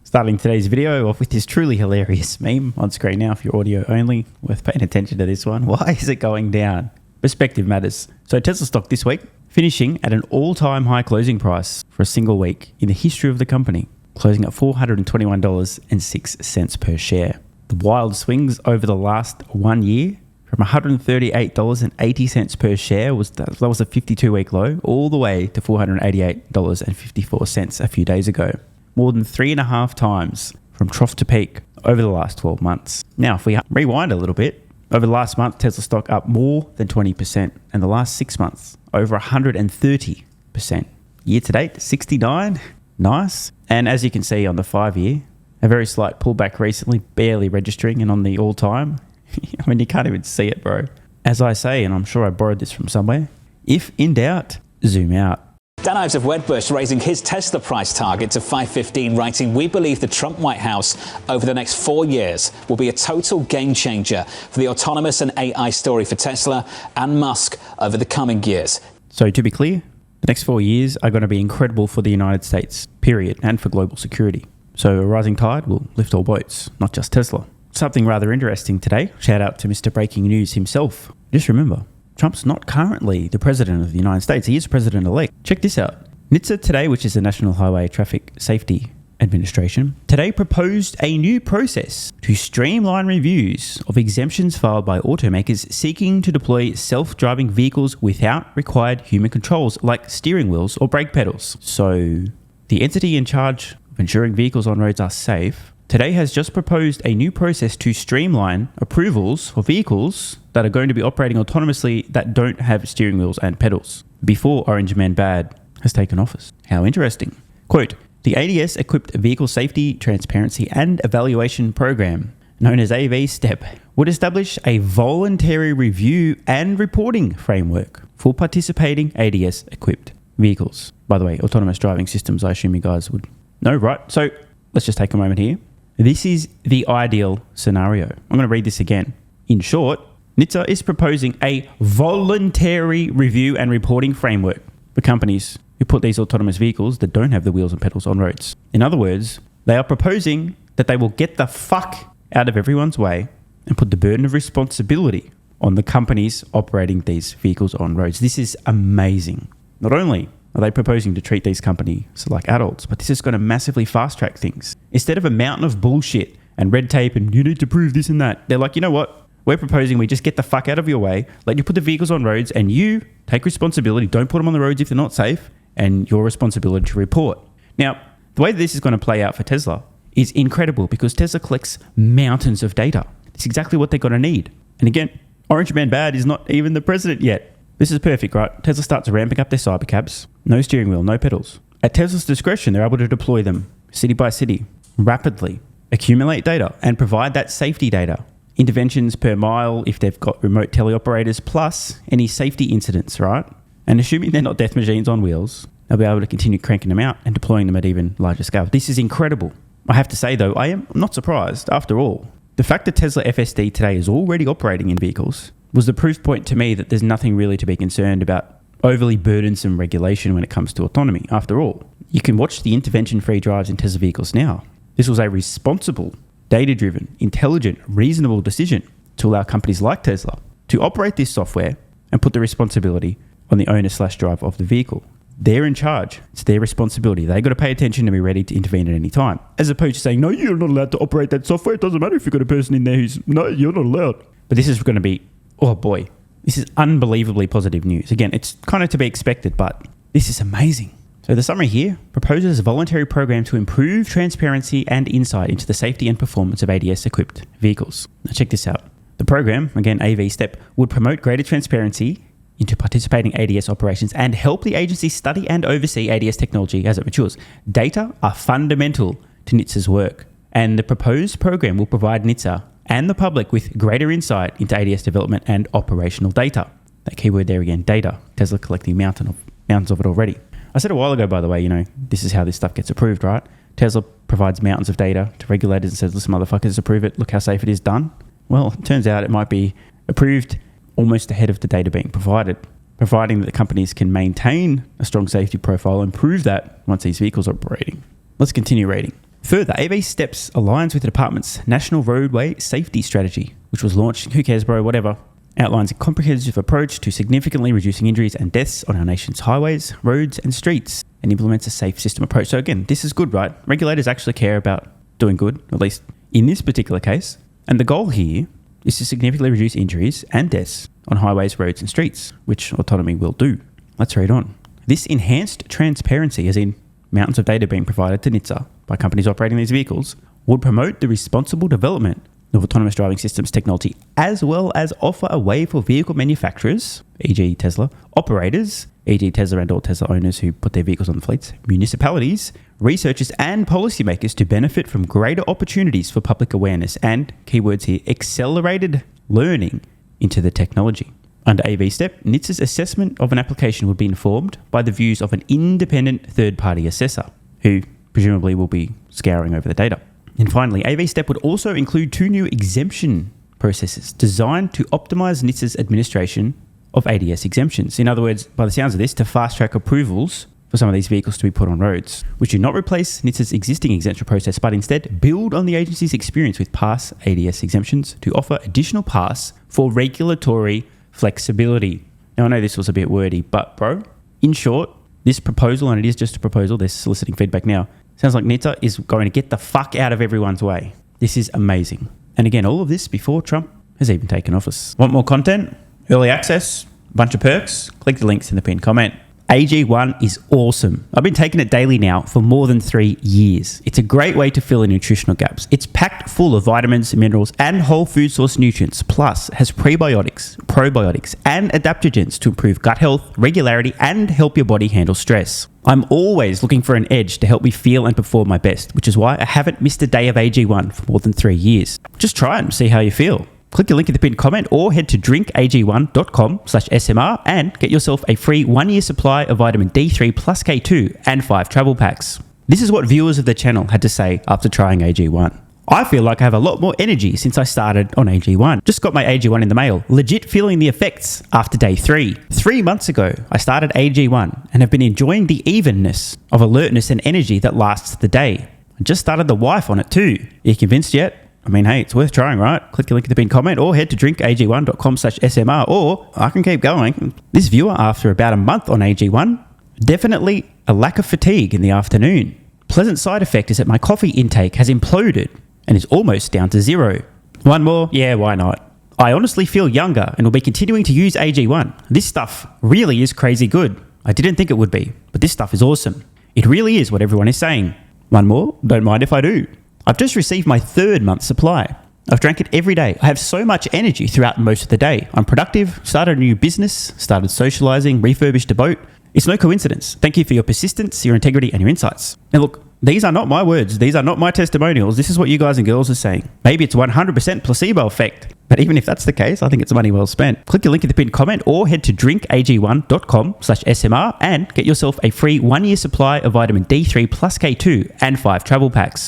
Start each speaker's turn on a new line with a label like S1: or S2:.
S1: Starting today's video off with this truly hilarious meme on screen now if you're audio only. Worth paying attention to this one. Why is it going down? Perspective matters. So Tesla stock this week finishing at an all-time high closing price for a single week in the history of the company, closing at $421.06 per share. The wild swings over the last 1 year from $138.80 per share that was a 52-week low, all the way to $488.54 a few days ago. More than 3.5 times from trough to peak over the last 12 months. Now, if we rewind a little bit, over the last month, Tesla stock up more than 20%, and the last 6 months, over 130%. Year to date, 69, nice. And as you can see on the 5-year, a very slight pullback recently, barely registering, and on the all-time, I mean, you can't even see it, bro. As I say, and I'm sure I borrowed this from somewhere, if in doubt, zoom out.
S2: Dan Ives of Wedbush raising his Tesla price target to $515, writing, "We believe the Trump White House over the next 4 years will be a total game changer for the autonomous and AI story for Tesla and Musk over the coming years."
S1: So to be clear, the next 4 years are going to be incredible for the United States, period, and for global security. So a rising tide will lift all boats, not just Tesla. Something rather interesting today. Shout out to Mr. Breaking News himself. Just remember, Trump's not currently the president of the United States. He is president-elect. Check this out. NHTSA today, which is the National Highway Traffic Safety Administration, today proposed a new process to streamline reviews of exemptions filed by automakers seeking to deploy self-driving vehicles without required human controls like steering wheels or brake pedals. So the entity in charge of ensuring vehicles on roads are safe today has just proposed a new process to streamline approvals for vehicles that are going to be operating autonomously that don't have steering wheels and pedals before Orange Man Bad has taken office. How interesting. Quote, "The ADS-equipped Vehicle Safety, Transparency and Evaluation Program, known as AV-STEP, would establish a voluntary review and reporting framework for participating ADS-equipped vehicles." By the way, autonomous driving systems, I assume you guys would know, right? So let's just take a moment here. This is the ideal scenario. I'm going to read this again. In short, NHTSA is proposing a voluntary review and reporting framework for companies who put these autonomous vehicles that don't have the wheels and pedals on roads. In other words, they are proposing that they will get the fuck out of everyone's way and put the burden of responsibility on the companies operating these vehicles on roads. This is amazing. Not only are they proposing to treat these companies like adults, but this is going to massively fast-track things. Instead of a mountain of bullshit and red tape and you need to prove this and that, they're like, you know what? We're proposing we just get the fuck out of your way, let you put the vehicles on roads, and you take responsibility. Don't put them on the roads if they're not safe, and your responsibility to report. Now, the way this is going to play out for Tesla is incredible because Tesla collects mountains of data. It's exactly what they're going to need. And again, Orange Man Bad is not even the president yet. This is perfect, right? Tesla starts ramping up their cybercabs. No steering wheel, no pedals. At Tesla's discretion, they're able to deploy them city by city, rapidly, accumulate data, and provide that safety data. Interventions per mile if they've got remote teleoperators, plus any safety incidents, right? And assuming they're not death machines on wheels, they'll be able to continue cranking them out and deploying them at even larger scale. This is incredible. I have to say, though, I am not surprised. After all, the fact that Tesla FSD today is already operating in vehicles was the proof point to me that there's nothing really to be concerned about overly burdensome regulation when it comes to autonomy. After all, you can watch the intervention-free drives in Tesla vehicles now. This was a responsible, data-driven, intelligent, reasonable decision to allow companies like Tesla to operate this software and put the responsibility on the owner/driver of the vehicle. They're in charge. It's their responsibility. They've got to pay attention and be ready to intervene at any time. As opposed to saying, no, you're not allowed to operate that software. It doesn't matter if you've got a person in there who's, no, you're not allowed. But this is going to be, oh boy, this is unbelievably positive news. Again, it's kind of to be expected, but this is amazing. So the summary here proposes a voluntary program to improve transparency and insight into the safety and performance of ADS-equipped vehicles. Now check this out. The program, again AV-STEP, would promote greater transparency into participating ADS operations and help the agency study and oversee ADS technology as it matures. Data are fundamental to NHTSA's work, and the proposed program will provide NHTSA and the public with greater insight into ADS development and operational data. That keyword there again, data. Tesla collecting mountains of it already. I said a while ago, by the way, this is how this stuff gets approved, right? Tesla provides mountains of data to regulators and says, listen, motherfuckers, approve it. Look how safe it is done. Well, it turns out it might be approved almost ahead of the data being provided, providing that the companies can maintain a strong safety profile and prove that once these vehicles are operating. Let's continue reading. Further, AV Steps aligns with the department's National Roadway Safety Strategy, which was launched, who cares bro, whatever, outlines a comprehensive approach to significantly reducing injuries and deaths on our nation's highways, roads and streets, and implements a safe system approach. So again, this is good, right? Regulators actually care about doing good, at least in this particular case. And the goal here is to significantly reduce injuries and deaths on highways, roads and streets, which autonomy will do. Let's read on. This enhanced transparency, as in mountains of data being provided to NHTSA by companies operating these vehicles, would promote the responsible development of autonomous driving systems technology, as well as offer a way for vehicle manufacturers, e.g. Tesla, operators, e.g. Tesla and all Tesla owners who put their vehicles on the fleets, municipalities, researchers and policymakers to benefit from greater opportunities for public awareness and, keywords here, accelerated learning into the technology. Under AV Step, NHTSA's assessment of an application would be informed by the views of an independent third-party assessor, who presumably will be scouring over the data. And finally, AV Step would also include 2 new exemption processes designed to optimize NHTSA's administration of ADS exemptions. In other words, by the sounds of this, to fast-track approvals for some of these vehicles to be put on roads, which do not replace NHTSA's existing exemption process, but instead build on the agency's experience with past ADS exemptions to offer additional paths for regulatory flexibility. Now, I know this was a bit wordy, but bro, in short, this proposal, and it is just a proposal, they're soliciting feedback now, sounds like NHTSA is going to get the fuck out of everyone's way. This is amazing. And again, all of this before Trump has even taken office. Want more content? Early access? A bunch of perks? Click the links in the pinned comment. AG1 is awesome. I've been taking it daily now for more than 3 years. It's a great way to fill in nutritional gaps. It's packed full of vitamins, minerals, and whole food source nutrients, plus has prebiotics, probiotics, and adaptogens to improve gut health, regularity, and help your body handle stress. I'm always looking for an edge to help me feel and perform my best, which is why I haven't missed a day of AG1 for more than 3 years. Just try it and see how you feel. Click the link in the pinned comment or head to drinkag1.com/SMR and get yourself a free 1-year supply of vitamin D3 plus K2 and 5 travel packs. This is what viewers of the channel had to say after trying AG1. I feel like I have a lot more energy since I started on AG1. Just got my AG1 in the mail. Legit feeling the effects after day 3. 3 months ago, I started AG1 and have been enjoying the evenness of alertness and energy that lasts the day. I just started the wife on it too. Are you convinced yet? I mean, hey, it's worth trying, right? Click the link in the pinned comment or head to drinkag1.com/SMR, or I can keep going. This viewer, after about a month on AG1, definitely a lack of fatigue in the afternoon. Pleasant side effect is that my coffee intake has imploded and is almost down to 0. One more? Yeah, why not? I honestly feel younger and will be continuing to use AG1. This stuff really is crazy good. I didn't think it would be, but this stuff is awesome. It really is what everyone is saying. One more? Don't mind if I do. I've just received my 3rd month supply. I've drank it every day. I have so much energy throughout most of the day. I'm productive, started a new business, started socializing, refurbished a boat. It's no coincidence. Thank you for your persistence, your integrity, and your insights. Now look, these are not my words. These are not my testimonials. This is what you guys and girls are saying. Maybe it's 100% placebo effect. But even if that's the case, I think it's money well spent. Click the link in the pinned comment or head to drinkag1.com/SMR and get yourself a free 1-year supply of vitamin D3 plus K2 and 5 travel packs.